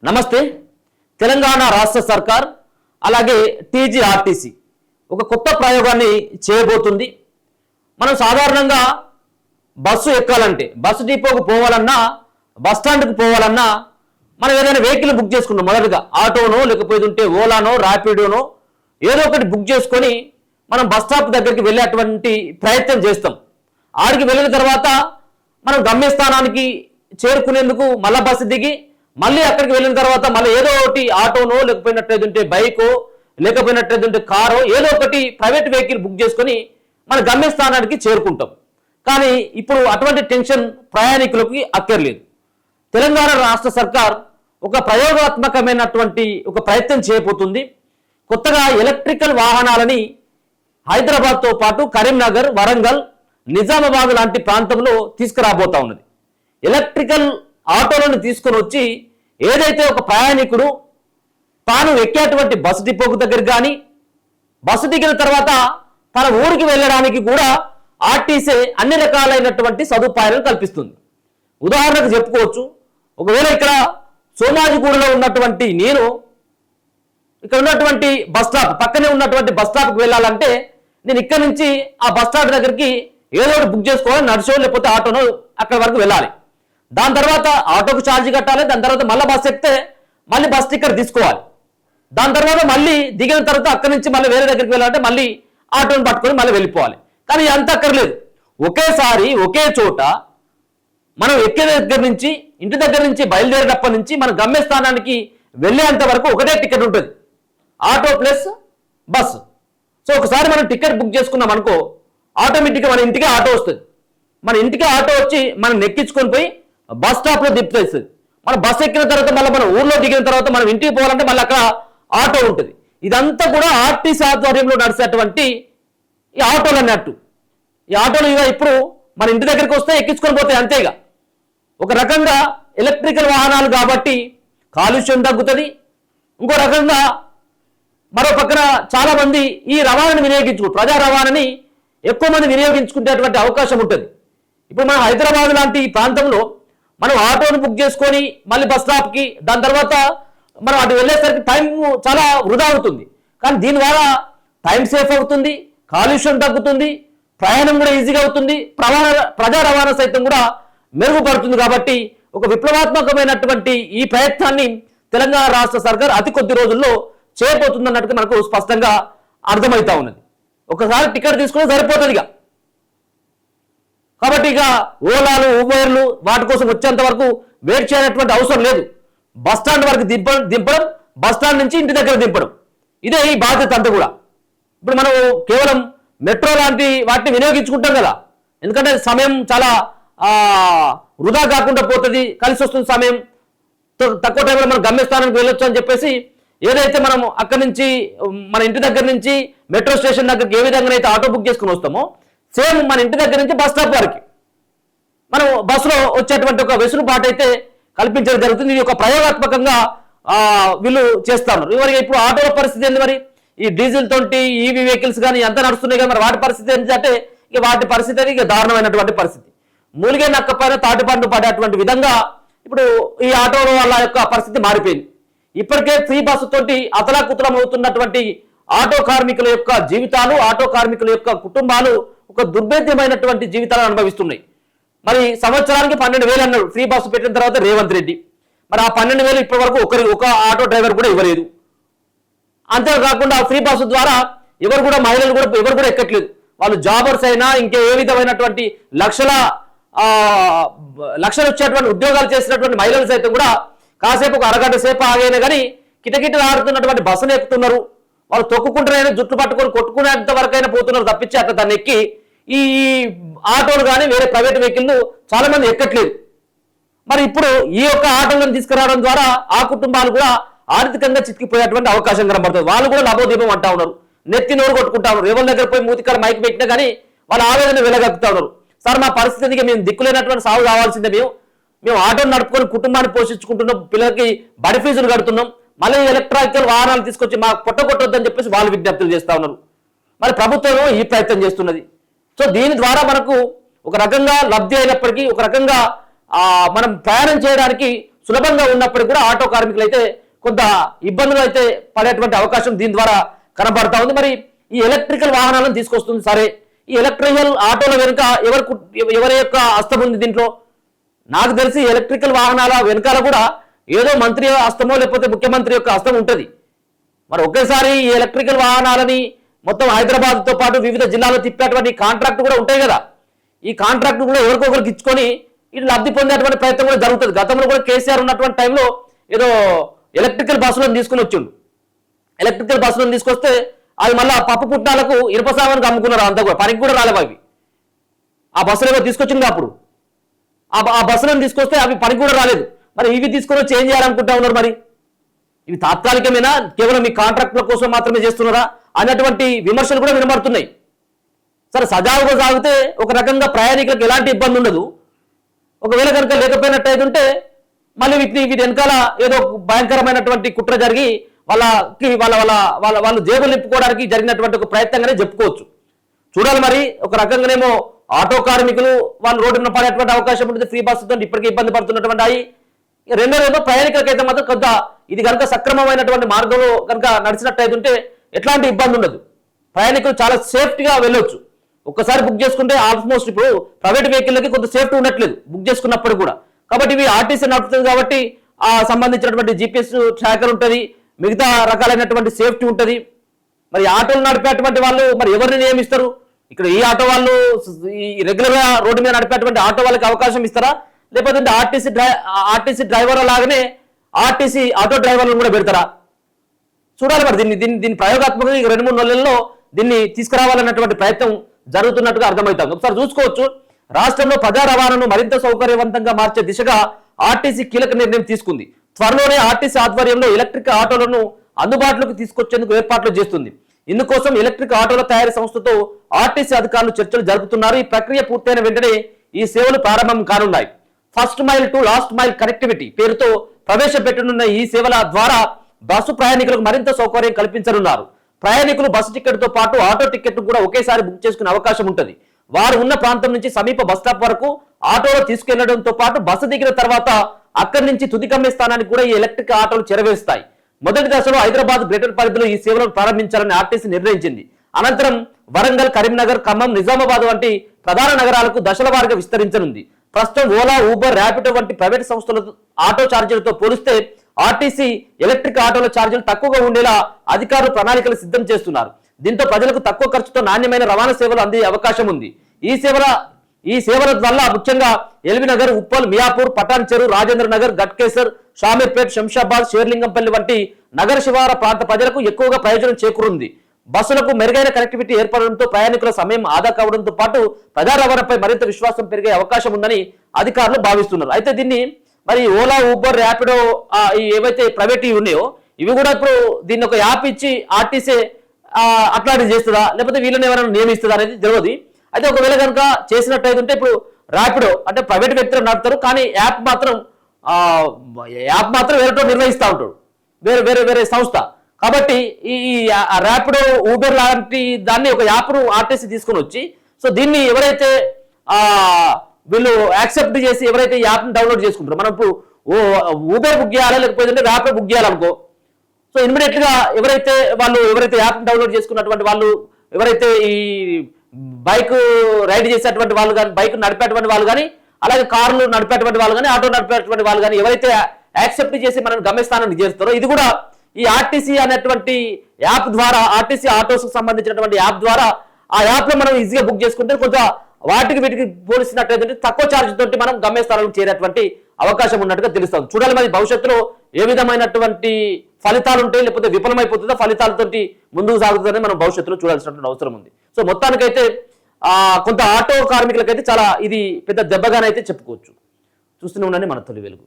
నమస్తే. తెలంగాణ రాష్ట్ర సర్కార్ అలాగే టీజీఆర్టీసీ ఒక కొత్త ప్రయోగాన్ని చేయబోతుంది. మనం సాధారణంగా బస్సు ఎక్కాలంటే, బస్సు డిపోకు పోవాలన్నా, బస్ స్టాండ్కి పోవాలన్నా మనం ఏదైనా వెహికల్ బుక్ చేసుకుంటాం. మొదటగా ఆటోనో లేకపోతే ఓలానో ర్యాపిడోనో ఏదో ఒకటి బుక్ చేసుకొని మనం బస్ స్టాప్ దగ్గరికి వెళ్ళేటువంటి ప్రయత్నం చేస్తాం. ఆడికి వెళ్ళిన తర్వాత మనం గమ్యస్థానానికి చేరుకునేందుకు మళ్ళీ బస్సు దిగి మళ్ళీ అక్కడికి వెళ్ళిన తర్వాత మళ్ళీ ఏదో ఒకటి ఆటోనో లేకపోయినట్లయితే బైకో లేకపోయినట్లయితే కారో ఏదో ఒకటి ప్రైవేట్ వెహికల్ బుక్ చేసుకొని మన గమ్యస్థానానికి చేరుకుంటాం. కానీ ఇప్పుడు అటువంటి టెన్షన్ ప్రయాణికులకి అక్కర్లేదు. తెలంగాణ రాష్ట్ర సర్కార్ ఒక ప్రయోగాత్మకమైనటువంటి ఒక ప్రయత్నం చేయబోతుంది. కొత్తగా ఎలక్ట్రికల్ వాహనాలని హైదరాబాద్తో పాటు కరీంనగర్, వరంగల్, నిజామాబాద్ లాంటి ప్రాంతంలో తీసుకురాబోతా ఉన్నది. ఎలక్ట్రికల్ ఆటోలను తీసుకొని వచ్చి ఏదైతే ఒక ప్రయాణికుడు తాను ఎక్కేటువంటి బస్సు డిపోకు దగ్గర కానీ బస్సు దిగిన తర్వాత తన ఊరికి వెళ్ళడానికి కూడా ఆర్టీసీ అన్ని రకాలైనటువంటి సదుపాయాలను కల్పిస్తుంది. ఉదాహరణకు చెప్పుకోవచ్చు, ఒకవేళ ఇక్కడ సోమాజిగూడలో ఉన్నటువంటి నేను ఇక్కడ ఉన్నటువంటి బస్ స్టాప్ పక్కనే ఉన్నటువంటి బస్ స్టాప్కి వెళ్ళాలంటే నేను ఇక్కడ నుంచి ఆ బస్ స్టాప్ దగ్గరికి ఏదో ఒకటి బుక్ చేసుకోవాలి, నడిచో లేకపోతే ఆటోనో అక్కడ వరకు వెళ్ళాలి. దాని తర్వాత ఆటోకు ఛార్జ్ కట్టాలి. దాని తర్వాత మళ్ళీ బస్ ఎక్కితే మళ్ళీ బస్ టికెట్ తీసుకోవాలి. దాని తర్వాత మళ్ళీ దిగిన తర్వాత అక్కడి నుంచి మళ్ళీ వేరే దగ్గరికి వెళ్ళాలంటే మళ్ళీ ఆటోని పట్టుకొని మళ్ళీ వెళ్ళిపోవాలి. కానీ అంత అక్కర్లేదు. ఒకేసారి ఒకే చోట మనం ఎక్కే దగ్గర నుంచి ఇంటి దగ్గర నుంచి బయలుదేరేటప్పటి నుంచి మన గమ్యస్థానానికి వెళ్ళేంత వరకు ఒకటే టికెట్ ఉంటుంది, ఆటో ప్లస్ బస్. సో ఒకసారి మనం టికెట్ బుక్ చేసుకున్నాం అనుకో, ఆటోమేటిక్గా మన ఇంటికి ఆటో వస్తుంది. మన ఇంటికి ఆటో వచ్చి మనం నెక్కించుకొని పోయి బస్ స్టాప్లో దింపేస్తుంది. మనం బస్ ఎక్కిన తర్వాత మళ్ళీ మన ఊర్లో దిగిన తర్వాత మనం ఇంటికి పోవాలంటే మళ్ళీ అక్కడ ఆటో ఉంటుంది. ఇదంతా కూడా ఆర్టీసీ ఆధ్వర్యంలో నడిచేటువంటి ఈ ఆటోలు అన్నట్టు. ఈ ఆటోలు ఇక ఇప్పుడు మన ఇంటి దగ్గరికి వస్తే ఎక్కించుకొని పోతాయి అంతేగా. ఒక రకంగా ఎలక్ట్రికల్ వాహనాలు కాబట్టి కాలుష్యం తగ్గుతుంది. ఇంకో రకంగా మరో పక్కన చాలా మంది ఈ రవాణాను ప్రజా రవాణాని ఎక్కువ మంది వినియోగించుకునేటువంటి అవకాశం ఉంటుంది. ఇప్పుడు మనం హైదరాబాద్ లాంటి ఈ ప్రాంతంలో మనం ఆటోను బుక్ చేసుకొని మళ్ళీ బస్ స్టాప్కి దాని తర్వాత మనం అటు వెళ్ళేసరికి టైం చాలా వృధా అవుతుంది. కానీ దీని ద్వారా టైం సేఫ్ అవుతుంది, కాలుష్యం తగ్గుతుంది, ప్రయాణం కూడా ఈజీగా అవుతుంది, ప్రజా రవాణా సైతం కూడా మెరుగుపడుతుంది. కాబట్టి ఒక విప్లవాత్మకమైనటువంటి ఈ ప్రయత్నాన్ని తెలంగాణ రాష్ట్ర సర్కార్ అతి కొద్ది రోజుల్లో చేయబోతుందన్నట్టుగా మనకు స్పష్టంగా అర్థమవుతా ఉన్నది. ఒకసారి టికెట్ తీసుకుని సరిపోతుంది ఇక. కాబట్టి ఇక ఓలాలు, ఊబర్లు వాటి కోసం వచ్చేంత వరకు వెయిట్ చేయనటువంటి అవసరం లేదు. బస్ స్టాండ్ వరకు దింపడం, బస్ స్టాండ్ నుంచి ఇంటి దగ్గర దింపడం, ఇదే ఈ బాధ్యత అంతా కూడా. ఇప్పుడు మనం కేవలం మెట్రో లాంటి వాటిని వినియోగించుకుంటాం కదా, ఎందుకంటే సమయం చాలా వృధా కాకుండా పోతుంది, కలిసి వస్తుంది సమయం. తక్కువ టైంలో మనం గమ్యస్థానానికి వెళ్ళొచ్చు అని చెప్పేసి ఏదైతే మనం అక్కడి నుంచి మన ఇంటి దగ్గర నుంచి మెట్రో స్టేషన్ దగ్గరికి ఏ విధంగా అయితే ఆటో బుక్ చేసుకుని వస్తామో సేమ్ మన ఇంటి దగ్గర నుంచి బస్ స్టాప్ వరకు మనం బస్సులో వచ్చేటువంటి ఒక వెసులుబాటు అయితే కల్పించడం జరుగుతుంది. ఇది ఒక ప్రయోగాత్మకంగా వీళ్ళు చేస్తారు. ఇవరికి ఇప్పుడు ఆటోల పరిస్థితి ఏంది మరి? ఈ డీజిల్ తోటి ఈవీ వెహికల్స్ కానీ ఎంత నడుస్తున్నాయి కదా, మరి వాటి పరిస్థితి ఏంటంటే ఇక వాటి పరిస్థితి అనేది ఇక దారుణమైనటువంటి పరిస్థితి. మూలిగే నక్కపైన తాటిపండు పడేటువంటి విధంగా ఇప్పుడు ఈ ఆటోల వాళ్ళ యొక్క పరిస్థితి మారిపోయింది. ఇప్పటికే ఫ్రీ బస్సు తోటి అతలాకుతలం అవుతున్నటువంటి ఆటో కార్మికుల యొక్క జీవితాలు, ఆటో కార్మికుల యొక్క కుటుంబాలు ఒక దుర్భేద్యమైనటువంటి జీవితాలను అనుభవిస్తున్నాయి. మరి సంవత్సరానికి 12,000 అన్నాడు ఫ్రీ బస్సు పెట్టిన తర్వాత రేవంత్ రెడ్డి. మరి ఆ 12,000 ఇప్పటి వరకు ఒక ఆటో డ్రైవర్ కూడా ఇవ్వలేదు. అంతేకాకుండా ఫ్రీ బస్సు ద్వారా ఎవరు కూడా మహిళలు కూడా ఎవరు కూడా ఎక్కట్లేదు. వాళ్ళు జాబర్స్ అయినా ఇంకే ఏ విధమైనటువంటి లక్షలు వచ్చేటువంటి ఉద్యోగాలు చేసినటువంటి మహిళలు సైతం కూడా కాసేపు ఒక అరగంట సేపు ఆగైనా కానీ కిటకిటలు ఆడుతున్నటువంటి బస్సును ఎక్కుతున్నారు. వాళ్ళు తొక్కుకుంటూనైనా జుట్లు పట్టుకొని కొట్టుకునేంత వరకైనా పోతున్నారు తప్పించి అట్లా దాన్ని ఎక్కి ఈ ఆటోలు కానీ వేరే ప్రైవేట్ వెహికల్ చాలా మంది ఎక్కట్లేదు. మరి ఇప్పుడు ఈ యొక్క ఆటోలను తీసుకురావడం ద్వారా ఆ కుటుంబాలు కూడా ఆర్థికంగా చిక్కిపోయేటువంటి అవకాశం కనబడుతుంది. వాళ్ళు కూడా లభోదీపం అంటా ఉన్నారు, నెత్తి నోరు కొట్టుకుంటా ఉన్నారు. ఎవరి దగ్గర పోయి మూతికాల మైక్ పెట్టినా కానీ వాళ్ళ ఆవేదన వెలగక్కుతా ఉన్నారు. సార్ మా పరిస్థితికి మేము దిక్కులేనటువంటి సాగు కావాల్సిందే, మేము ఆటోను నడుపుకొని కుటుంబాన్ని పోషించుకుంటున్నాం, పిల్లలకి బడి ఫీజులు కడుతున్నాం, మళ్ళీ ఎలక్ట్రికల్ వాహనాలు తీసుకొచ్చి మాకు పొట్టగొట్టొద్దని చెప్పేసి వాళ్ళు విజ్ఞప్తులు చేస్తూ ఉన్నారు. మరి ప్రభుత్వం ఈ ప్రయత్నం చేస్తున్నది. సో దీని ద్వారా మనకు ఒక రకంగా లబ్ధి అయినప్పటికీ ఒక రకంగా మనం ప్రయాణం చేయడానికి సులభంగా ఉన్నప్పటికీ కూడా ఆటో కార్మికులు అయితే కొంత ఇబ్బందులు అయితే పడేటువంటి అవకాశం దీని ద్వారా కనబడతా ఉంది. మరి ఈ ఎలక్ట్రికల్ వాహనాలను తీసుకొస్తుంది సరే, ఈ ఎలక్ట్రికల్ ఆటోల వెనుక ఎవరి యొక్క హస్తం ఉంది దీంట్లో? నాకు తెలిసి ఎలక్ట్రికల్ వాహనాల వెనకాల కూడా ఏదో మంత్రి హస్తమో లేకపోతే ముఖ్యమంత్రి యొక్క హస్తం ఉంటుంది. మరి ఒకేసారి ఈ ఎలక్ట్రికల్ వాహనాలని మొత్తం హైదరాబాద్తో పాటు వివిధ జిల్లాలో తిప్పేటువంటి కాంట్రాక్ట్ కూడా ఉంటాయి కదా. ఈ కాంట్రాక్ట్ కూడా ఎవరికొకరికి ఇచ్చుకొని ఇటు లబ్ధి పొందేటువంటి ప్రయత్నం కూడా జరుగుతుంది. గతంలో కూడా కేసీఆర్ ఉన్నటువంటి టైంలో ఏదో ఎలక్ట్రికల్ బస్సులను తీసుకుని వచ్చిండు. ఎలక్ట్రికల్ బస్సులను తీసుకొస్తే అవి మళ్ళీ పప్పు పుట్టాలకు ఇనుప సామానికి అమ్ముకున్నారు. అంతా కూడా పనికి కూడా రాలేవు అవి. ఆ బస్సులు ఏమో తీసుకొచ్చింది అప్పుడు. ఆ బస్సులను తీసుకొస్తే అవి పనికి కూడా రాలేదు. మరి ఇవి తీసుకొని వచ్చి ఏం చేయాలనుకుంటా ఉన్నారు? మరి ఇవి తాత్కాలికమేనా, కేవలం ఈ కాంట్రాక్టుల కోసం మాత్రమే చేస్తున్నారా అన్నటువంటి విమర్శలు కూడా వినబడుతున్నాయి. సరే, సజావుగా సాగితే ఒక రకంగా ప్రయాణికులకు ఎలాంటి ఇబ్బంది ఉండదు. ఒకవేళ కనుక లేకపోయినట్టయితే ఉంటే మళ్ళీ వీటి వెనకాల ఏదో భయంకరమైనటువంటి కుట్ర జరిగి వాళ్ళు జేబులు నింపుకోవడానికి జరిగినటువంటి ఒక ప్రయత్నంగానే చెప్పుకోవచ్చు. చూడాలి మరి. ఒక రకంగానేమో ఆటో కార్మికులు వాళ్ళు రోడ్డున పడేటువంటి అవకాశం ఉంటుంది ఫ్రీ బస్సుతో, ఇప్పటికే ఇబ్బంది పడుతున్నటువంటి అవి. రెండోదేమో ప్రయాణికులకైతే మాత్రం కొంత ఇది కనుక సక్రమమైనటువంటి మార్గంలో కనుక నడిచినట్టయితే ఉంటే ఎట్లాంటి ఇబ్బంది ఉండదు. ప్రయాణికులు చాలా సేఫ్టీగా వెళ్ళొచ్చు. ఒక్కసారి బుక్ చేసుకుంటే ఆల్మోస్ట్ ఇప్పుడు ప్రైవేట్ వెహికల్కి కొంత సేఫ్టీ ఉండట్లేదు బుక్ చేసుకున్నప్పుడు కూడా. కాబట్టి ఇవి ఆర్టీసీ నడుపుతుంది కాబట్టి ఆ సంబంధించినటువంటి జీపీఎస్ ట్రాకర్ ఉంటుంది, మిగతా రకాలైనటువంటి సేఫ్టీ ఉంటుంది. మరి ఆటోలు నడిపేటువంటి వాళ్ళు మరి ఎవరిని నియమిస్తారు? ఇక్కడ ఈ ఆటో వాళ్ళు ఈ రెగ్యులర్గా రోడ్డు మీద నడిపేటువంటి ఆటో వాళ్ళకి అవకాశం ఇస్తారా, లేకపోతే ఆర్టీసీ డ్రైవర్ లాగానే ఆర్టీసీ ఆటో డ్రైవర్లను కూడా పెడతారా? చూడాలి మరి. దీన్ని ప్రయోగాత్మకంగా 2-3 నెలల్లో దీన్ని తీసుకురావాలన్నటువంటి ప్రయత్నం జరుగుతున్నట్టుగా అర్థమవుతుంది. ఒకసారి చూసుకోవచ్చు, రాష్ట్రంలో ప్రజా రవాణాను మరింత సౌకర్యవంతంగా మార్చే దిశగా ఆర్టీసీ కీలక నిర్ణయం తీసుకుంది. త్వరలోనే ఆర్టీసీ ఆధ్వర్యంలో ఎలక్ట్రిక్ ఆటోలను అందుబాటులోకి తీసుకొచ్చేందుకు ఏర్పాట్లు చేస్తుంది. ఇందుకోసం ఎలక్ట్రిక్ ఆటోల తయారీ సంస్థతో ఆర్టీసీ అధికారులు చర్చలు జరుపుతున్నారు. ఈ ప్రక్రియ పూర్తయిన వెంటనే ఈ సేవలు ప్రారంభం కానున్నాయి. First mile to last mile connectivity పేరుతో ప్రవేశపెట్టనున్న ఈ సేవల ద్వారా బస్సు ప్రయాణికులకు మరింత సౌకర్యం కల్పించనున్నారు. ప్రయాణికులు బస్సు టికెట్ తో పాటు ఆటో టికెట్ కూడా ఒకేసారి బుక్ చేసుకునే అవకాశం ఉంటుంది. వారు ఉన్న ప్రాంతం నుంచి సమీప బస్ స్టాప్ వరకు ఆటోలో తీసుకెళ్లడంతో పాటు బస్సు దిగిన తర్వాత అక్కడి నుంచి తుది గమ్య స్థానానికి కూడా ఈ ఎలక్ట్రిక్ ఆటోలు చేరవేస్తాయి. మొదటి దశలో హైదరాబాద్ గ్రేటర్ పరిధిలో ఈ సేవలను ప్రారంభించాలని ఆర్టీసీ నిర్ణయించింది. అనంతరం వరంగల్, కరీంనగర్, ఖమ్మం, నిజామాబాద్ వంటి ప్రధాన నగరాలకు దశల వారీగా విస్తరించనుంది. ప్రస్తుతం ఓలా, ఊబర్, ర్యాపిడో వంటి ప్రైవేట్ సంస్థల ఆటో ఛార్జీలతో పోలిస్తే ఆర్టీసీ ఎలక్ట్రిక్ ఆటోల ఛార్జీలు తక్కువగా ఉండేలా అధికారులు ప్రణాళికలు సిద్ధం చేస్తున్నారు. దీంతో ప్రజలకు తక్కువ ఖర్చుతో నాణ్యమైన రవాణా సేవలు అందే అవకాశం ఉంది. ఈ సేవల వల్ల ముఖ్యంగా ఎల్బీ నగర్, ఉప్పల్, మియాపూర్, పటాన్ చెరు, రాజేంద్ర నగర్, గట్కేసర్, షామీర్పేట్, శంషాబాద్, షేర్లింగంపల్లి వంటి నగర శివార ప్రాంత ప్రజలకు ఎక్కువగా ప్రయోజనం చేకూరుంది. బస్సులకు మెరుగైన కనెక్టివిటీ ఏర్పడడంతో ప్రయాణికుల సమయం ఆదా కావడంతో పాటు ప్రజా రవాణాపై మరింత విశ్వాసం పెరిగే అవకాశం ఉందని అధికారులు భావిస్తున్నారు. అయితే దీన్ని మరి ఓలా, ఊబర్, ర్యాపిడో ఏవైతే ప్రైవేట్ ఉన్నాయో ఇవి కూడా ఇప్పుడు దీన్ని ఒక యాప్ ఇచ్చి ఆర్టీసీ అట్లాంటివి చేస్తుందా లేకపోతే వీళ్ళని ఎవరైనా నియమిస్తుందా అనేది తెలియదు. అయితే ఒకవేళ కనుక చేసినట్టయితే ఇప్పుడు ర్యాపిడో అంటే ప్రైవేట్ వ్యక్తులు నడుపుతారు, కానీ యాప్ మాత్రం వేరేటో నిర్వహిస్తూ ఉంటాడు, వేరే సంస్థ. కాబట్టి ఈ ర్యాపిడో, ఊబర్ లాంటి దాన్ని ఒక యాప్ను ఆర్టీసీ తీసుకొని వచ్చి సో దీన్ని ఎవరైతే వీళ్ళు యాక్సెప్ట్ చేసి ఎవరైతే ఈ యాప్ని డౌన్లోడ్ చేసుకుంటారో, మనం ఇప్పుడు ఊబర్ బుక్ చేయాలా లేకపోతే ర్యాపిడో బుక్ చేయాలనుకో, సో ఇమ్మీడియట్గా ఎవరైతే యాప్ని డౌన్లోడ్ చేసుకున్నటువంటి వాళ్ళు, ఎవరైతే ఈ బైక్ రైడ్ చేసేటువంటి వాళ్ళు కానీ, బైక్ నడిపేటువంటి వాళ్ళు కానీ, అలాగే కార్లు నడిపేటువంటి వాళ్ళు కానీ, ఆటో నడిపేటువంటి వాళ్ళు కానీ ఎవరైతే యాక్సెప్ట్ చేసి మనం గమ్యస్థానానికి చేస్తారో ఇది కూడా ఈ ఆర్టీసీ అనేటువంటి యాప్ ద్వారా, ఆర్టీసీ ఆటోస్ సంబంధించినటువంటి యాప్ ద్వారా ఆ యాప్ లో మనం ఈజీగా బుక్ చేసుకుంటే కొంచెం వీటికి పోలిసినట్లయితే తక్కువ ఛార్జ్ తోటి మనం గమ్యస్థానాలకు చేరేటువంటి అవకాశం ఉన్నట్టుగా తెలుస్తుంది. చూడాలి మరి భవిష్యత్తులో ఏ విధమైనటువంటి ఫలితాలు ఉంటాయి, లేకపోతే విఫలమైపోతుందో ఫలితాలతోటి ముందుకు సాగుతుందని మనం భవిష్యత్తులో చూడాల్సినటువంటి అవసరం ఉంది. సో మొత్తానికైతే కొంత ఆటో కార్మికులకైతే చాలా ఇది పెద్ద దెబ్బగానైతే చెప్పుకోవచ్చు. చూస్తూనే ఉండండి మన తొలి వెలుగు.